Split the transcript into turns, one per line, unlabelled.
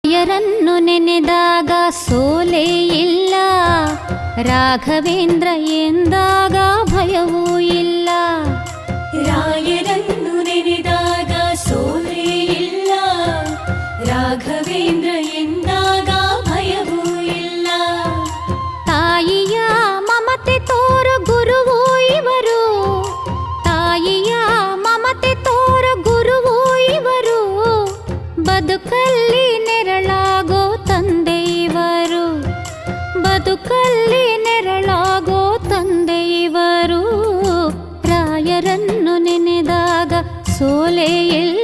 ರಾಯರನ್ನು ನೆನೆದಾಗ ಸೋಲೇ ಇಲ್ಲ, ರಾಘವೇಂದ್ರ ಎಂದಾಗ ಭಯವೂ ಇಲ್ಲ.
ರಾಯರನ್ನು ನೆನೆದಾಗ ಸೋಲೇ ಇಲ್ಲ, ರಾಘವೇಂದ್ರ ಎಂದಾಗ ಭಯವೂ ಇಲ್ಲ.
ತಾಯಿಯ ಮಮತೆ ತೋರು ಗುರುವು ಇವರು, ತಾಯಿಯ ಮಮತೆ ತೋರು ಗುರುವು ಇವರು, ಬದುಕಲ್ಲಿ ನೆರಳಾಗೋ ತಂದೆ ಇವರು, ಬದುಕಲ್ಲಿ ನೆರಳಾಗೋ ತಂದೆ ಇವರು. ರಾಯರನ್ನು ನೆನೆದಾಗ ಸೋಲೇ ಇಲ್ಲ,